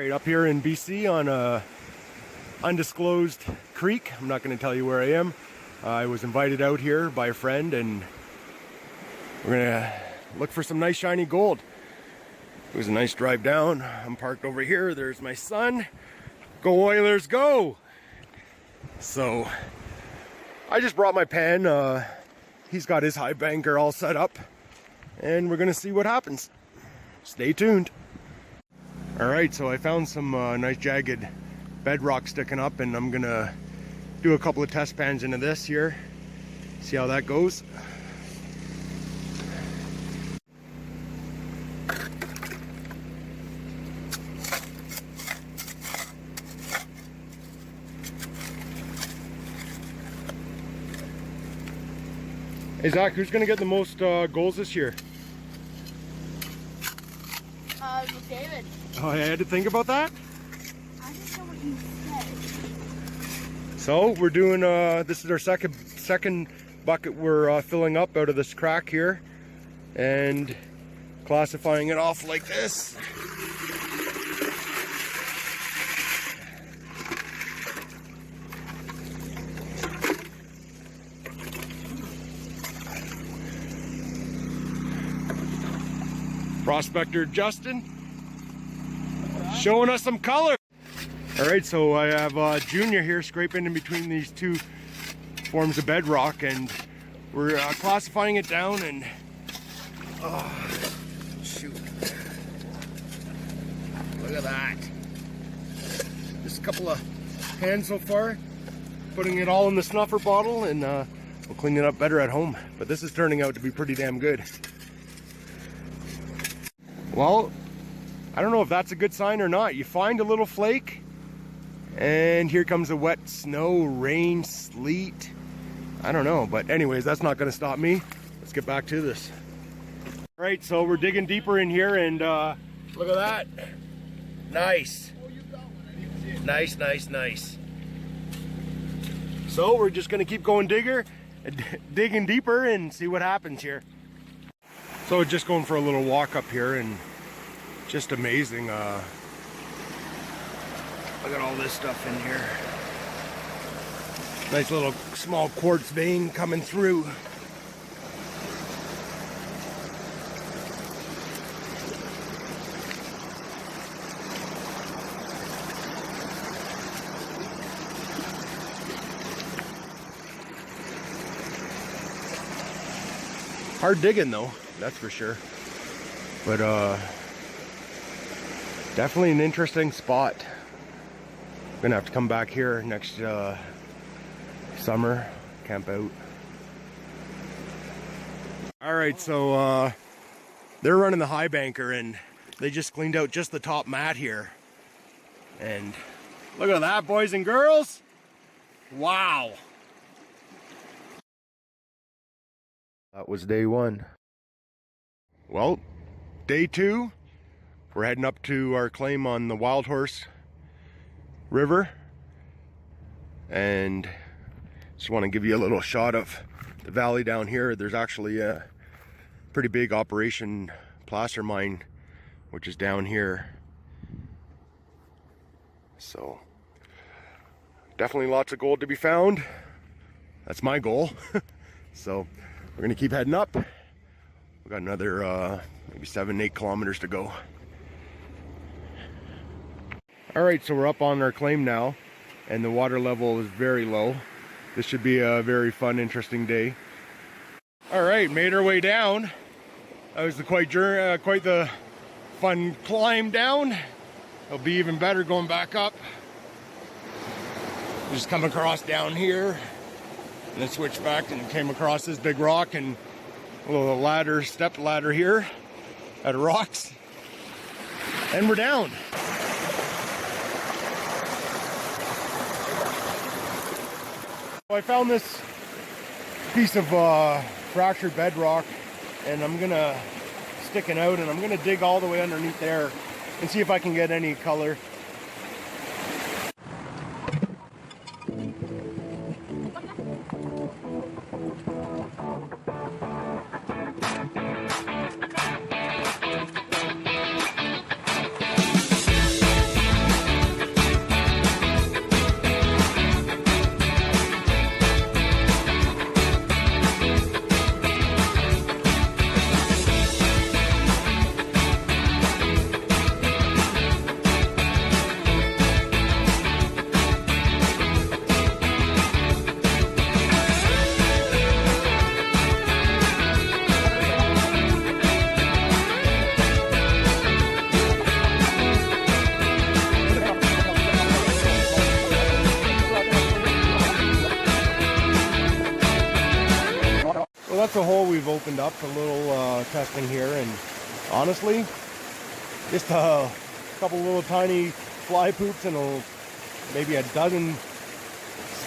Right up here in BC on a undisclosed creek. I'm not going to tell you where I am. I was invited out here by a friend and we're going to look for some nice shiny gold. It was a nice drive down. I'm parked over here. There's my son. Go Oilers, go! So I just brought my pen. He's got his high banker all set up and we're going to see what happens. Stay tuned. Alright, so I found some nice jagged bedrock sticking up and I'm gonna do a couple of test pans into this here, see how that goes. Hey Zach, who's gonna get the most goals this year? David. Oh, I had to think about that? I didn't know what you said. So we're doing, this is our second bucket we're filling up out of this crack here and classifying it off like this. Prospector Justin showing us some color. All right, so I have Junior here scraping in between these two forms of bedrock and we're classifying it down and shoot, look at that. Just a couple of hands so far, putting it all in the snuffer bottle and we'll clean it up better at home, but this is turning out to be pretty damn good. Well, I don't know if that's a good sign or not. You find a little flake and here comes a wet snow, rain, sleet. I don't know, but anyways, that's not gonna stop me. Let's get back to this. All right, so we're digging deeper in here and look at that. Nice. Nice, nice, nice. So we're just gonna keep going digging deeper and see what happens here. So just going for a little walk up here and just amazing. Look at all this stuff in here. Nice little small quartz vein coming through. Hard digging though, that's for sure. But definitely an interesting spot. Gonna have to come back here next summer, camp out. All right, so they're running the high banker and they just cleaned out just the top mat here. And look at that, boys and girls. Wow. That was day one. Well, day two, we're heading up to our claim on the Wildhorse River. And just want to give you a little shot of the valley down here. There's actually a pretty big operation placer mine, which is down here. So, definitely lots of gold to be found. That's my goal. So, we're gonna keep heading up. We've got another maybe 7-8 kilometers to go. All right, so we're up on our claim now and the water level is very low. This should be a very fun, interesting day. All right, made our way down. That was quite the fun climb down. It'll be even better going back up. Just come across down here and then switch back and came across this big rock and a little ladder, step ladder here out of rocks. And we're down. I found this piece of fractured bedrock and I'm gonna stick it out and I'm gonna dig all the way underneath there and see if I can get any color. So that's a hole we've opened up, a little testing here, and honestly, just a couple little tiny fly poops and maybe a dozen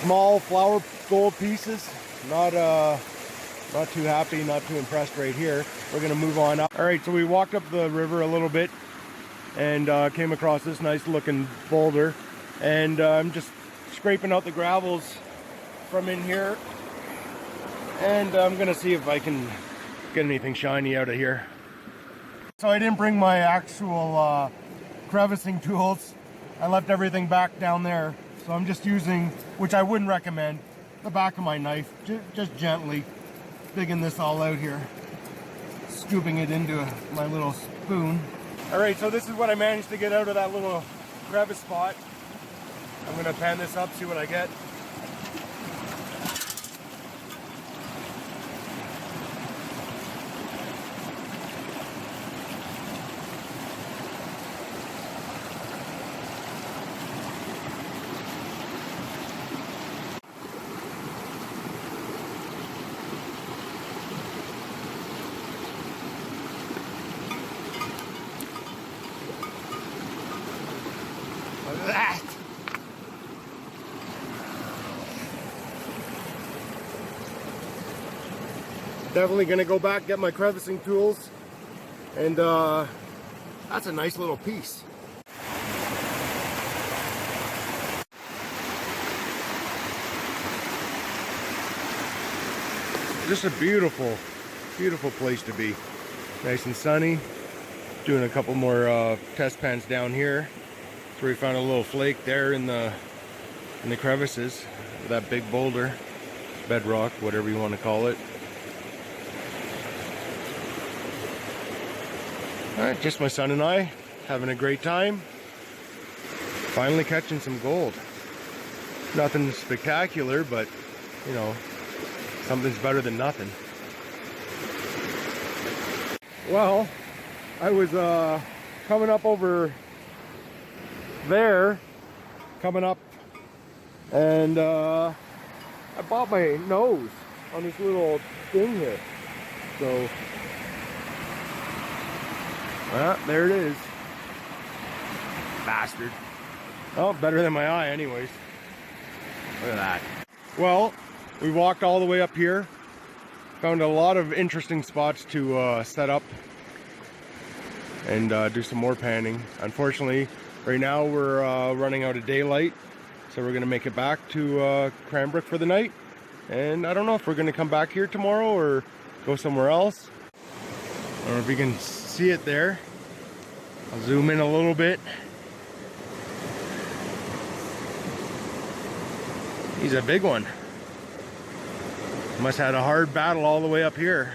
small flower gold pieces. Not too happy, not too impressed right here. We're gonna move on up. All right, so we walked up the river a little bit and came across this nice looking boulder, and I'm just scraping out the gravels from in here, and I'm gonna see if I can get anything shiny out of here. So I didn't bring my actual crevicing tools. I left everything back down there, so I'm just using, which I wouldn't recommend, the back of my knife, just gently digging this all out here, scooping it into my little spoon. All right, so this is what I managed to get out of that little crevice spot. I'm gonna pan this up, see what I get. Look at that. Definitely gonna go back, get my crevicing tools, and that's a nice little piece. Just a beautiful, beautiful place to be. Nice and sunny. Doing a couple more test pans down here. So we found a little flake there in the crevices, that big boulder, bedrock, whatever you want to call it. All right, just my son and I having a great time. Finally catching some gold. Nothing spectacular, but you know, something's better than nothing. Well, I was coming up over there, coming up, and I bought my nose on this little thing here. So, well, there it is. Bastard. Oh, better than my eye anyways. Look at that. Well, we walked all the way up here. Found a lot of interesting spots to set up and do some more panning. Unfortunately, right now we're running out of daylight, so we're gonna make it back to Cranbrook for the night. And I don't know if we're gonna come back here tomorrow or go somewhere else. I don't know if you can see it there. I'll zoom in a little bit. He's a big one. Must have had a hard battle all the way up here.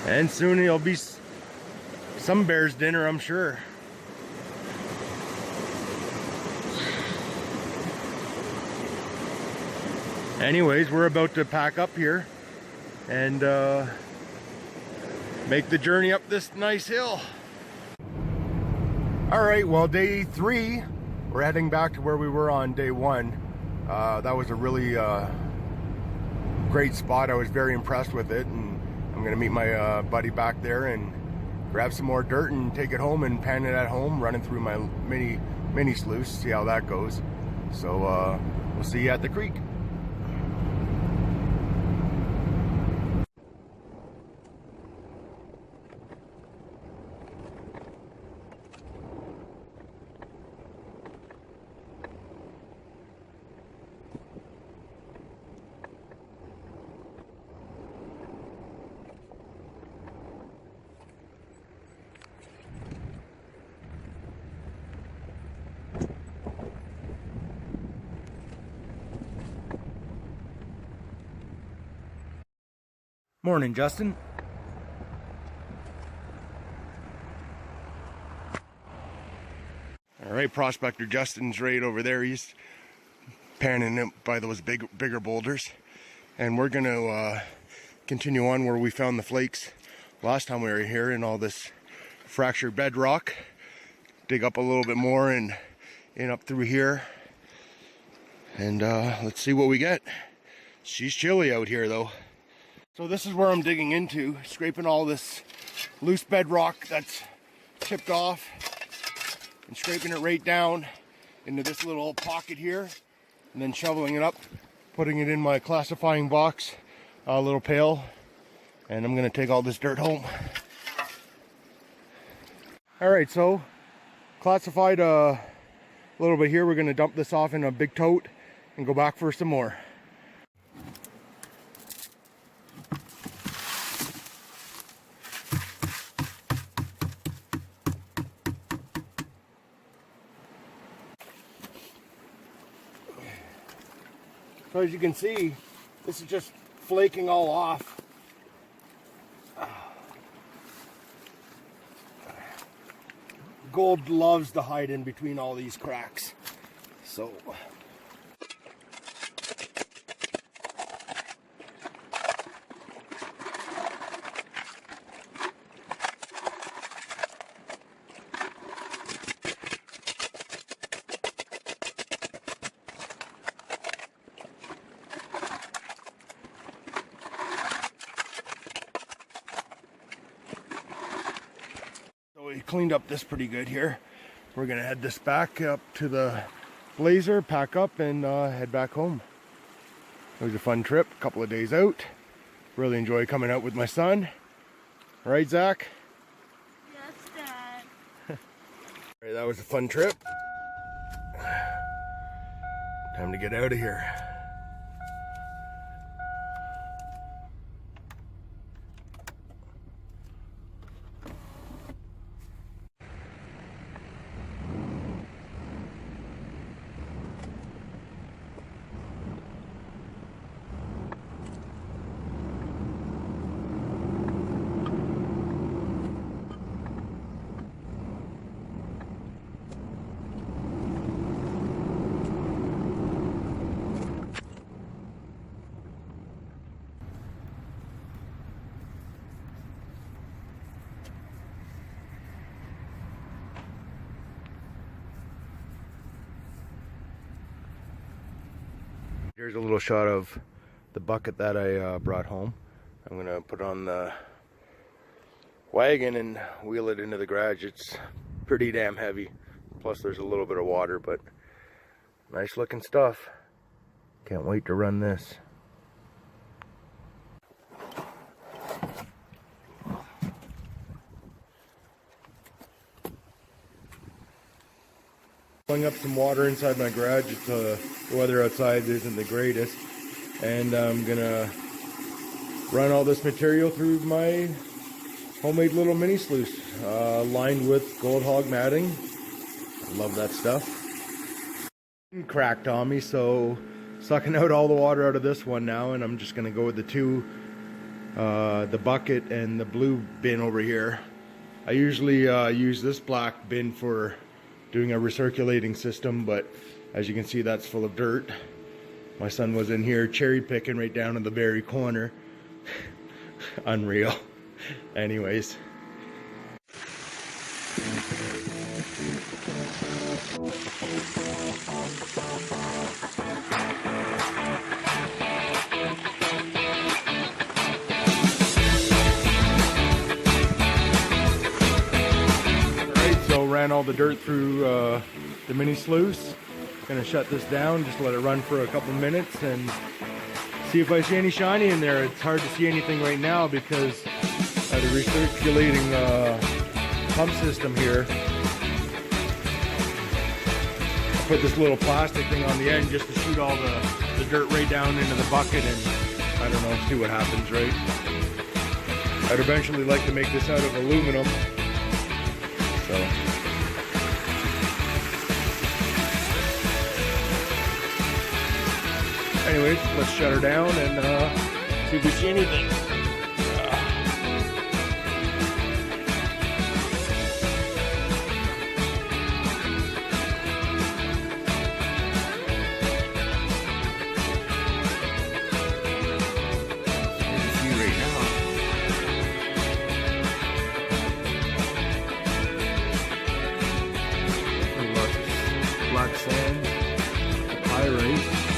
And soon he'll be some bear's dinner, I'm sure. Anyways, we're about to pack up here and make the journey up this nice hill. All right, well, day 3, we're heading back to where we were on day 1. That was a really great spot. I was very impressed with it, and I'm gonna meet my buddy back there and grab some more dirt and take it home and pan it at home, running through my mini sluice, see how that goes. So we'll see you at the creek. Morning, Justin. All right, Prospector Justin's right over there. He's panning it by those bigger boulders. And we're gonna continue on where we found the flakes last time we were here in all this fractured bedrock. Dig up a little bit more and in up through here And let's see what we get. She's chilly out here though. So this is where I'm digging into, scraping all this loose bedrock that's chipped off and scraping it right down into this little pocket here, and then shoveling it up, putting it in my classifying box, little pail, and I'm gonna take all this dirt home. All right, so classified a little bit here. We're gonna dump this off in a big tote and go back for some more. So as you can see, this is just flaking all off. Gold loves to hide in between all these cracks. So we cleaned up this pretty good here. We're gonna head this back up to the blazer, pack up, and head back home. It was a fun trip, a couple of days out. Really enjoy coming out with my son. Right, Zach? Yes, Dad. Right, that was a fun trip. Time to get out of here. Here's a little shot of the bucket that I brought home. I'm gonna put on the wagon and wheel it into the garage. It's pretty damn heavy. Plus there's a little bit of water, but nice looking stuff. Can't wait to run this. Filling up some water inside my garage. It's the weather outside isn't the greatest, and I'm gonna run all this material through my homemade little mini sluice, lined with gold hog matting. I love that stuff. Cracked on me, so sucking out all the water out of this one now, and I'm just gonna go with the two, the bucket and the blue bin over here. I usually use this black bin for doing a recirculating system, but as you can see, that's full of dirt. My son was in here cherry picking right down in the very corner. Unreal. Anyways. Ran all the dirt through the mini sluice. Gonna shut this down, just let it run for a couple minutes and see if I see any shiny in there. It's hard to see anything right now because of the recirculating pump system here. I put this little plastic thing on the end just to shoot all the dirt right down into the bucket, and I don't know, see what happens, right? I'd eventually like to make this out of aluminum. So anyways, let's shut her down and see if we see anything. Black sand, pyrite.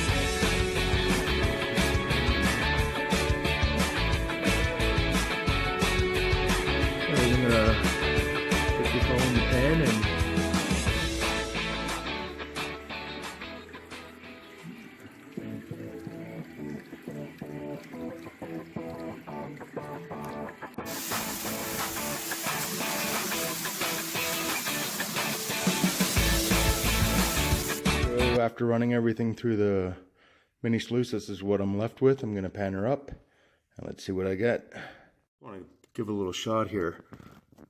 after running everything through the mini sluice, this is what I'm left with. I'm going to pan her up and let's see what I get. I want to give a little shot here.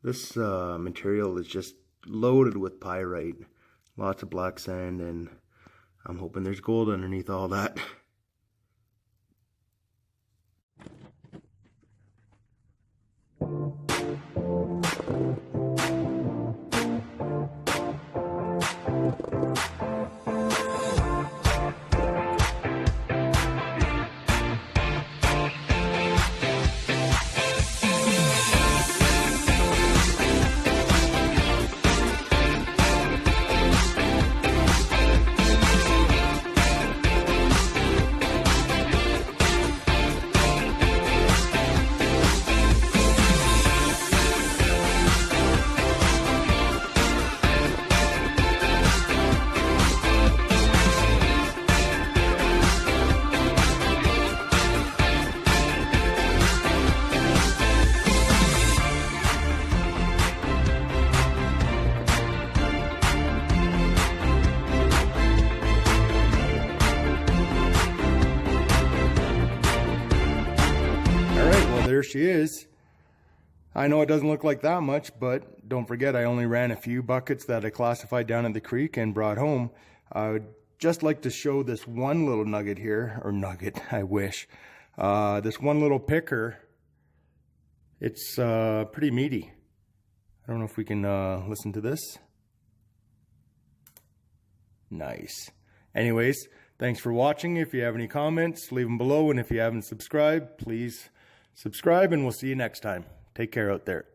This material is just loaded with pyrite. Lots of black sand, and I'm hoping there's gold underneath all that. There she is. I know it doesn't look like that much, but don't forget I only ran a few buckets that I classified down at the creek and brought home. I would just like to show this one little nugget here, or nugget, I wish. This one little picker, it's pretty meaty. I don't know if we can listen to this. Nice. Anyways, thanks for watching. If you have any comments, leave them below, and if you haven't subscribed, please subscribe, and we'll see you next time. Take care out there.